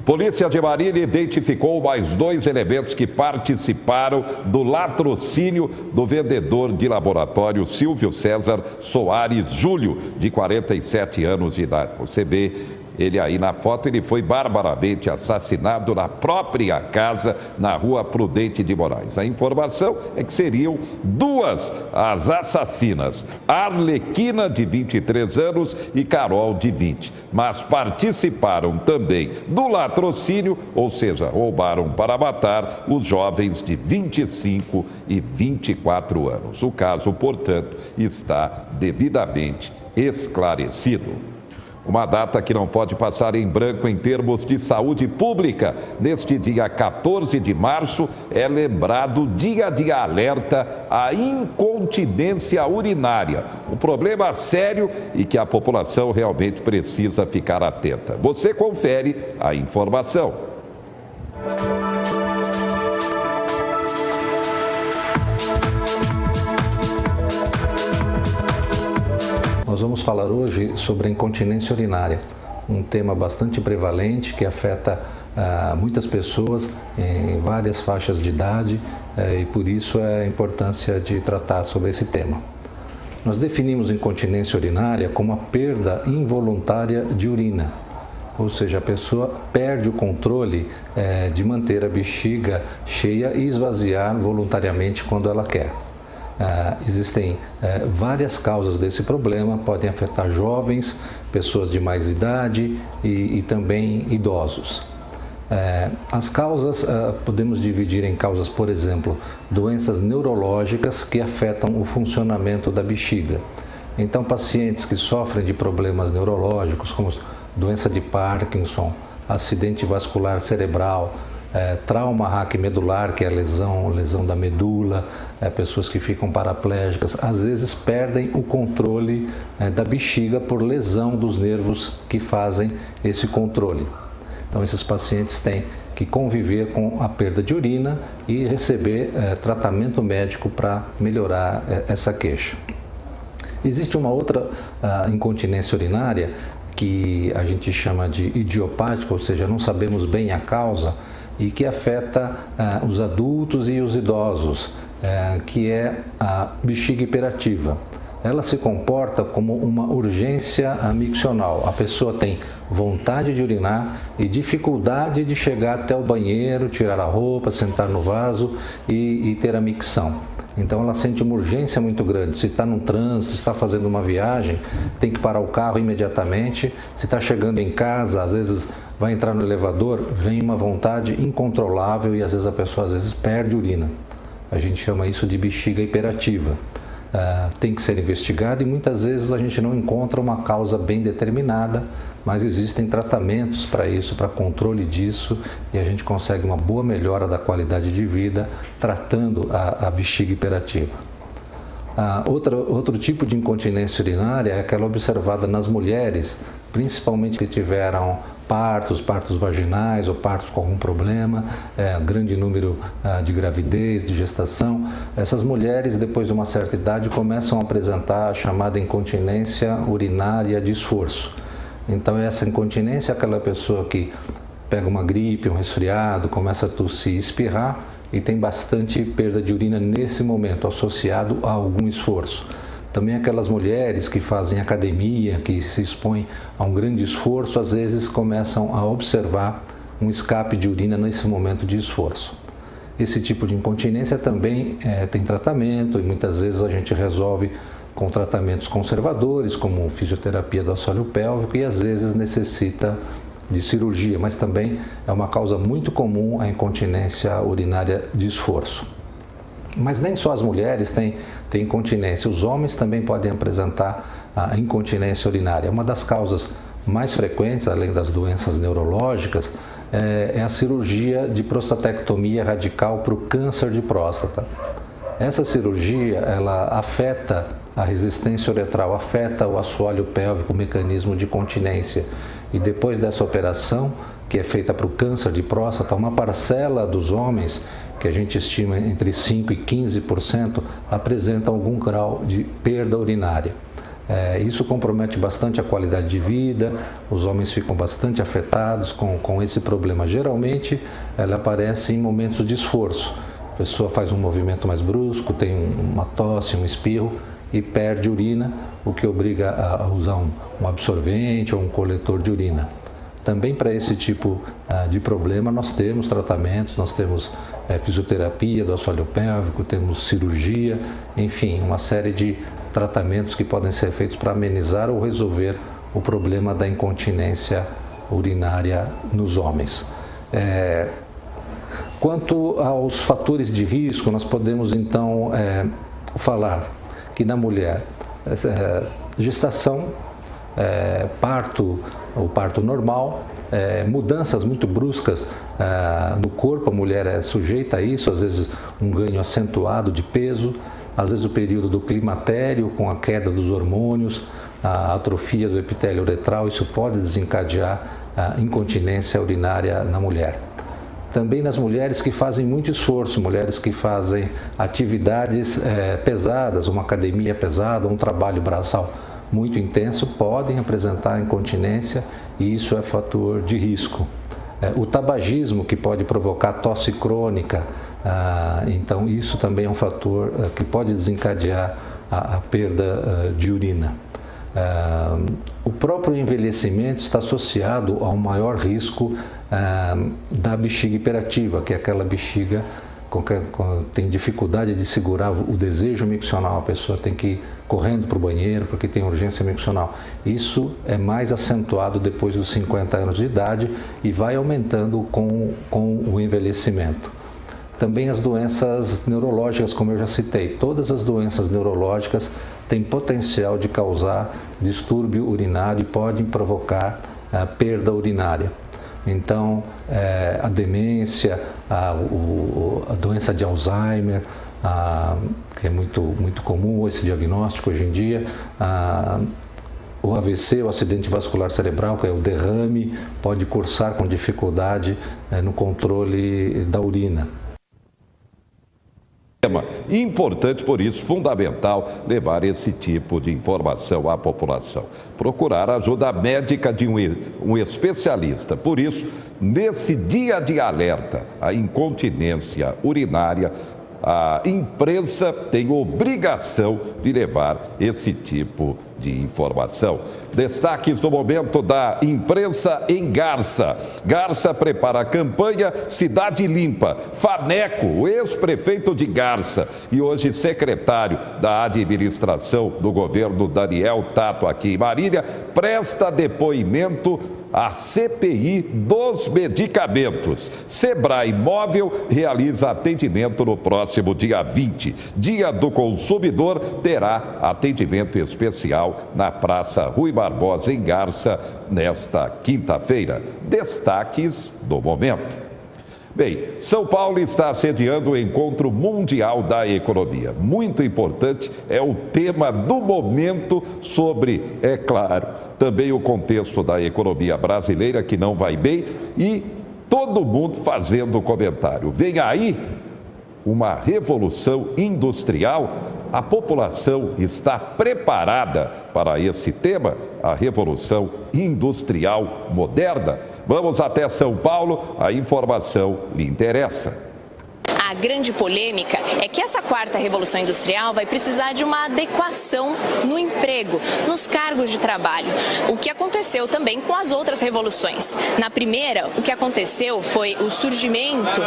Polícia de Marília identificou mais 2 elementos que participaram do latrocínio do vendedor de laboratório Silvio César Soares Júlio, de 47 anos de idade. Você vê ele aí na foto, ele foi barbaramente assassinado na própria casa, na Rua Prudente de Moraes. A informação é que seriam 2 as assassinas, Arlequina, de 23 anos, e Carol, de 20. Mas participaram também do latrocínio, ou seja, roubaram para matar os jovens de 25 e 24 anos. O caso, portanto, está devidamente esclarecido. Uma data que não pode passar em branco em termos de saúde pública. Neste dia 14 de março é lembrado o Dia de Alerta à Incontinência Urinária. Um problema sério e que a população realmente precisa ficar atenta. Você confere a informação. Nós vamos falar hoje sobre a incontinência urinária, um tema bastante prevalente que afeta muitas pessoas em várias faixas de idade e por isso é a importância de tratar sobre esse tema. Nós definimos incontinência urinária como a perda involuntária de urina, ou seja, a pessoa perde o controle de manter a bexiga cheia e esvaziar voluntariamente quando ela quer. Existem várias causas desse problema, podem afetar jovens, pessoas de mais idade e também idosos. As causas podemos dividir em causas, por exemplo, doenças neurológicas que afetam o funcionamento da bexiga. Então, pacientes que sofrem de problemas neurológicos, como doença de Parkinson, acidente vascular cerebral, trauma raquimedular, que é a lesão da medula, pessoas que ficam paraplégicas, às vezes perdem o controle da bexiga por lesão dos nervos que fazem esse controle. Então, esses pacientes têm que conviver com a perda de urina e receber tratamento médico para melhorar essa queixa. Existe uma outra incontinência urinária que a gente chama de idiopática, ou seja, não sabemos bem a causa, e que afeta os adultos e os idosos, que é a bexiga hiperativa. Ela se comporta como uma urgência miccional. A pessoa tem vontade de urinar e dificuldade de chegar até o banheiro, tirar a roupa, sentar no vaso e ter a micção. Então ela sente uma urgência muito grande. Se está no trânsito, está fazendo uma viagem, tem que parar o carro imediatamente. Se está chegando em casa, às vezes vai entrar no elevador, vem uma vontade incontrolável e às vezes a pessoa perde urina. A gente chama isso de bexiga hiperativa. Tem que ser investigado e muitas vezes a gente não encontra uma causa bem determinada, mas existem tratamentos para isso, para controle disso, e a gente consegue uma boa melhora da qualidade de vida tratando a bexiga hiperativa. Outro tipo de incontinência urinária é aquela observada nas mulheres, principalmente que tiveram partos vaginais ou partos com algum problema, grande número de gravidez, de gestação. Essas mulheres, depois de uma certa idade, começam a apresentar a chamada incontinência urinária de esforço. Então, essa incontinência é aquela pessoa que pega uma gripe, um resfriado, começa a tossir e espirrar e tem bastante perda de urina nesse momento, associado a algum esforço. Também aquelas mulheres que fazem academia, que se expõem a um grande esforço, às vezes começam a observar um escape de urina nesse momento de esforço. Esse tipo de incontinência também tem tratamento e muitas vezes a gente resolve com tratamentos conservadores, como fisioterapia do assoalho pélvico, e às vezes necessita de cirurgia, mas também é uma causa muito comum a incontinência urinária de esforço. Mas nem só as mulheres têm incontinência, os homens também podem apresentar a incontinência urinária. Uma das causas mais frequentes, além das doenças neurológicas, é a cirurgia de prostatectomia radical para o câncer de próstata. Essa cirurgia, ela afeta a resistência uretral, afeta o assoalho pélvico, o mecanismo de continência. E depois dessa operação, que é feita para o câncer de próstata, uma parcela dos homens, que a gente estima entre 5% e 15%, apresenta algum grau de perda urinária. Isso compromete bastante a qualidade de vida, os homens ficam bastante afetados com esse problema. Geralmente, ela aparece em momentos de esforço. A pessoa faz um movimento mais brusco, tem uma tosse, um espirro e perde urina, o que obriga a usar um absorvente ou um coletor de urina. Também para esse tipo de problema nós temos tratamentos, nós temos fisioterapia do assoalho pélvico, temos cirurgia, enfim, uma série de tratamentos que podem ser feitos para amenizar ou resolver o problema da incontinência urinária nos homens. Quanto aos fatores de risco, nós podemos então falar que na mulher, gestação, parto, o parto normal, mudanças muito bruscas no corpo, a mulher é sujeita a isso, às vezes um ganho acentuado de peso, às vezes o período do climatério com a queda dos hormônios, a atrofia do epitélio uretral, isso pode desencadear a incontinência urinária na mulher. Também nas mulheres que fazem muito esforço, mulheres que fazem atividades pesadas, uma academia pesada, um trabalho braçal muito intenso, podem apresentar incontinência e isso é fator de risco. O tabagismo, que pode provocar tosse crônica, então isso também é um fator que pode desencadear a perda de urina. O próprio envelhecimento está associado ao maior risco da bexiga hiperativa, que é aquela bexiga que tem dificuldade de segurar o desejo miccional, a pessoa tem que ir correndo para o banheiro porque tem urgência miccional. Isso é mais acentuado depois dos 50 anos de idade e vai aumentando com o envelhecimento. Também as doenças neurológicas, como eu já citei, todas as doenças neurológicas têm potencial de causar distúrbio urinário e podem provocar perda urinária. Então, a demência, a doença de Alzheimer, que é muito comum esse diagnóstico hoje em dia, o AVC, o acidente vascular cerebral, que é o derrame, pode cursar com dificuldade no controle da urina. Importante, por isso, fundamental levar esse tipo de informação à população. Procurar a ajuda médica de um especialista. Por isso, nesse dia de alerta à incontinência urinária, a imprensa tem obrigação de levar esse tipo de informação. Destaques do momento da imprensa em Garça. Garça prepara a campanha Cidade Limpa. Faneco, o ex-prefeito de Garça e hoje secretário da administração do governo Daniel Tato aqui em Marília, presta depoimento à CPI dos medicamentos. Sebrae Móvel realiza atendimento no próximo dia 20. Dia do Consumidor terá atendimento especial na Praça Rui Barbosa, em Garça, nesta quinta-feira. Destaques do momento. Bem, São Paulo está sediando o Encontro Mundial da Economia. Muito importante é o tema do momento sobre, é claro, também o contexto da economia brasileira que não vai bem e todo mundo fazendo comentário. Vem aí uma revolução industrial. A população está preparada para esse tema, a revolução industrial moderna? Vamos até São Paulo, a informação lhe interessa. A grande polêmica é que essa quarta revolução industrial vai precisar de uma adequação no emprego, nos cargos de trabalho. O que aconteceu também com as outras revoluções. Na primeira, o que aconteceu foi o surgimento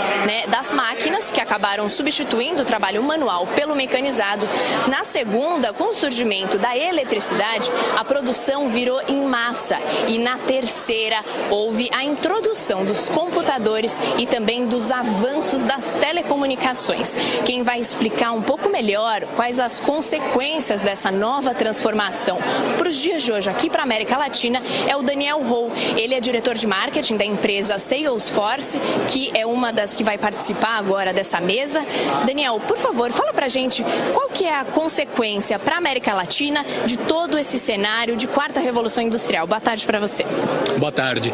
das máquinas, que acabaram substituindo o trabalho manual pelo mecanizado. Na segunda, com o surgimento da eletricidade, a produção virou em massa. E na terceira, houve a introdução dos computadores e também dos avanços das telecomunicações. Quem vai explicar um pouco melhor quais as consequências dessa nova transformação para os dias de hoje aqui para a América Latina é o Daniel Ho. Ele é diretor de marketing da empresa Salesforce, que é uma das que vai participar agora dessa mesa. Daniel, por favor, fala pra gente qual que é a consequência para a América Latina de todo esse cenário de quarta revolução industrial. Boa tarde para você. Boa tarde.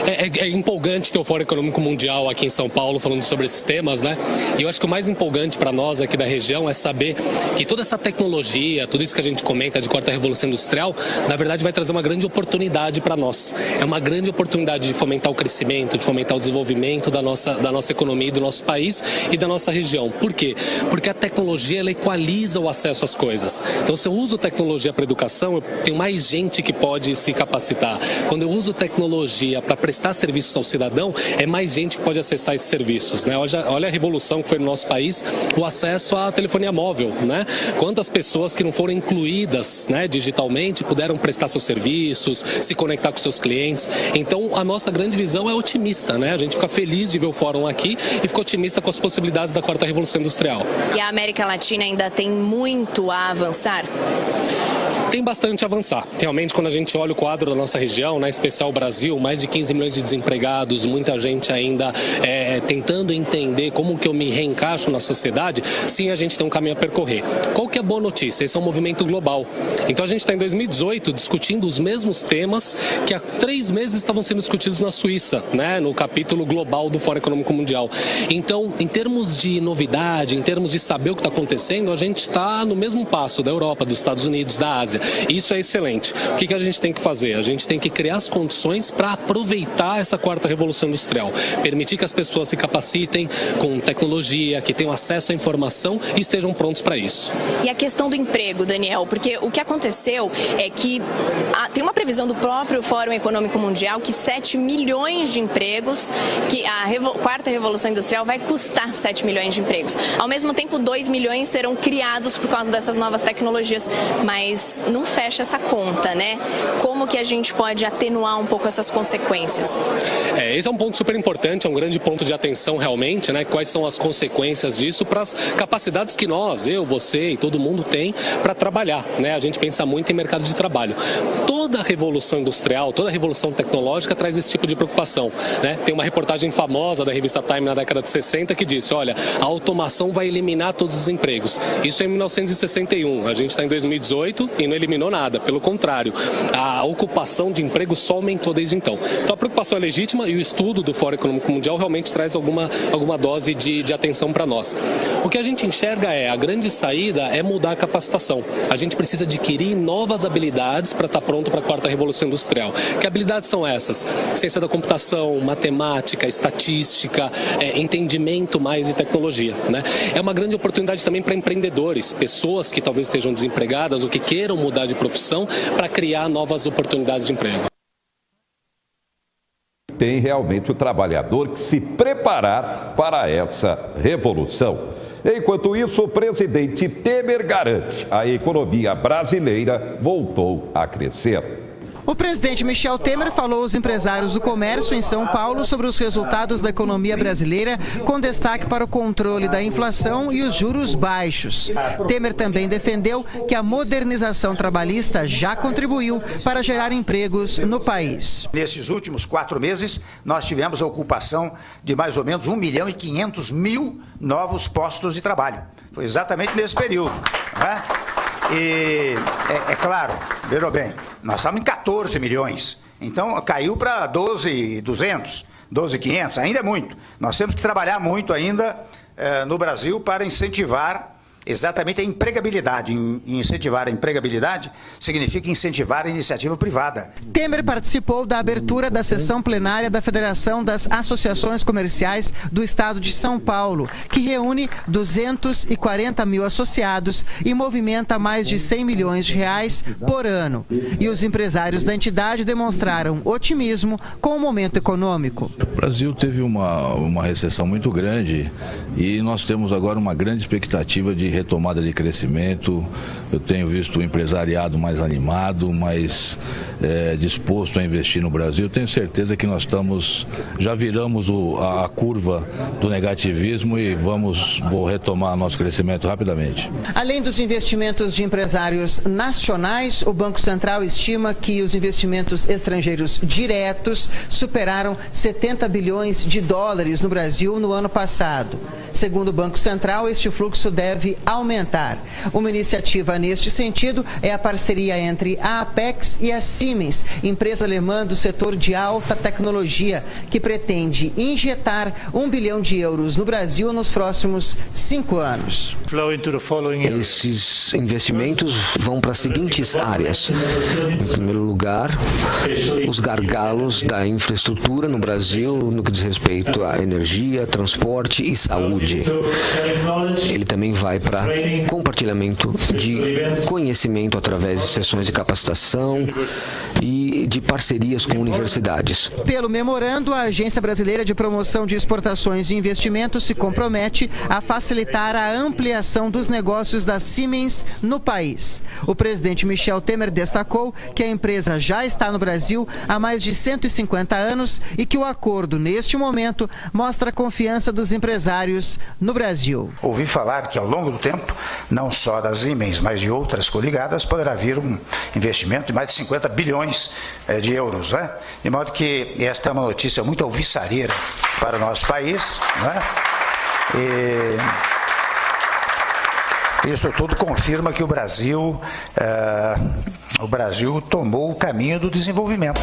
É empolgante ter o Fórum Econômico Mundial aqui em São Paulo falando sobre esses temas, né? E eu acho que o mais empolgante para nós aqui da região é saber que toda essa tecnologia, tudo isso que a gente comenta de quarta revolução industrial, na verdade vai trazer uma grande oportunidade para nós. É uma grande oportunidade de fomentar o crescimento, de fomentar o desenvolvimento da nossa economia, do nosso país e da nossa região. Por quê? Porque a tecnologia ela equaliza o acesso às coisas. Então, se eu uso tecnologia para educação, eu tenho mais gente que pode se capacitar. Quando eu uso tecnologia para prestar serviços ao cidadão, é mais gente que pode acessar esses serviços, né? Olha a revolução que foi no nosso país, o acesso à telefonia móvel, né? Quantas pessoas que não foram incluídas, né, digitalmente puderam prestar seus serviços, se conectar com seus clientes. Então, a nossa grande visão é otimista, né? A gente fica feliz de ver o fórum aqui e fica otimista com as possibilidades da quarta revolução industrial. E a América Latina ainda tem muito a avançar? Tem bastante a avançar. Realmente, quando a gente olha o quadro da nossa região, em especial o Brasil, mais de 15 milhões de desempregados, muita gente ainda tentando entender como que eu me reencaixo na sociedade, sim, a gente tem um caminho a percorrer. Qual que é a boa notícia? Esse é um movimento global. Então, a gente está em 2018 discutindo os mesmos temas que há 3 meses estavam sendo discutidos na Suíça, né, no capítulo global do Fórum Econômico Mundial. Então, em termos de novidade, em termos de saber o que está acontecendo, a gente está no mesmo passo da Europa, dos Estados Unidos, da Ásia. Isso é excelente. O que a gente tem que fazer? A gente tem que criar as condições para aproveitar essa quarta revolução industrial. Permitir que as pessoas se capacitem com tecnologia, que tenham acesso à informação e estejam prontos para isso. E a questão do emprego, Daniel, porque o que aconteceu é que tem uma previsão do próprio Fórum Econômico Mundial que 7 milhões de empregos, que a quarta revolução industrial vai custar 7 milhões de empregos. Ao mesmo tempo, 2 milhões serão criados por causa dessas novas tecnologias, mas não fecha essa conta, né? Como que a gente pode atenuar um pouco essas consequências? Esse é um ponto super importante, é um grande ponto de atenção realmente, né? Quais são as consequências disso para as capacidades que nós, eu, você e todo mundo tem para trabalhar, né? A gente pensa muito em mercado de trabalho. Toda a revolução industrial, toda a revolução tecnológica traz esse tipo de preocupação, né? Tem uma reportagem famosa da revista Time na década de 60 que disse, olha, a automação vai eliminar todos os empregos. Isso é em 1961, a gente está em 2018 e não eliminou nada, pelo contrário, a ocupação de emprego só aumentou desde então. Então a preocupação é legítima e o estudo do Fórum Econômico Mundial realmente traz alguma dose de atenção para nós. O que a gente enxerga a grande saída é mudar a capacitação. A gente precisa adquirir novas habilidades para estar pronto para a quarta revolução industrial. Que habilidades são essas? Ciência da computação, matemática, estatística, entendimento mais de tecnologia, né? É uma grande oportunidade também para empreendedores, pessoas que talvez estejam desempregadas ou que queiram mudar de profissão para criar novas oportunidades de emprego. Tem realmente o trabalhador que se preparar para essa revolução. Enquanto isso, o presidente Temer garante a economia brasileira voltou a crescer. O presidente Michel Temer falou aos empresários do comércio em São Paulo sobre os resultados da economia brasileira, com destaque para o controle da inflação e os juros baixos. Temer também defendeu que a modernização trabalhista já contribuiu para gerar empregos no país. Nesses últimos 4 meses, nós tivemos a ocupação de mais ou menos 1.500.000 novos postos de trabalho. Foi exatamente nesse período, né? E é claro, vejam bem, nós estamos em 14 milhões, então caiu para 12.200, 12.500, ainda é muito. Nós temos que trabalhar muito ainda no Brasil para incentivar exatamente a empregabilidade. Incentivar a empregabilidade significa incentivar a iniciativa privada. Temer participou da abertura da sessão plenária da Federação das Associações Comerciais do Estado de São Paulo, que reúne 240 mil associados e movimenta mais de 100 milhões de reais por ano. E os empresários da entidade demonstraram otimismo com o momento econômico. O Brasil teve uma recessão muito grande e nós temos agora uma grande expectativa de retomada de crescimento. Eu tenho visto o empresariado mais animado, mais disposto a investir no Brasil. Tenho certeza que nós já viramos a curva do negativismo e vamos retomar nosso crescimento rapidamente. Além dos investimentos de empresários nacionais, o Banco Central estima que os investimentos estrangeiros diretos superaram 70 bilhões de dólares no Brasil no ano passado. Segundo o Banco Central, este fluxo deve aumentar. Uma iniciativa neste sentido é a parceria entre a Apex e a Siemens, empresa alemã do setor de alta tecnologia, que pretende injetar 1 bilhão de euros no Brasil nos próximos 5 anos. Esses investimentos vão para as seguintes áreas. Em primeiro lugar, os gargalos da infraestrutura no Brasil no que diz respeito à energia, transporte e saúde. Ele também vai para compartilhamento de conhecimento através de sessões de capacitação e de parcerias com universidades. Pelo memorando, a Agência Brasileira de Promoção de Exportações e Investimentos se compromete a facilitar a ampliação dos negócios da Siemens no país. O presidente Michel Temer destacou que a empresa já está no Brasil há mais de 150 anos e que o acordo, neste momento, mostra a confiança dos empresários no Brasil. Ouvi falar que ao longo do tempo, não só das Siemens, mas de outras coligadas, poderá vir um investimento de mais de 50 bilhões de euros, né? De modo que esta é uma notícia muito alvissareira para o nosso país, né? E isso tudo confirma que o Brasil tomou o caminho do desenvolvimento.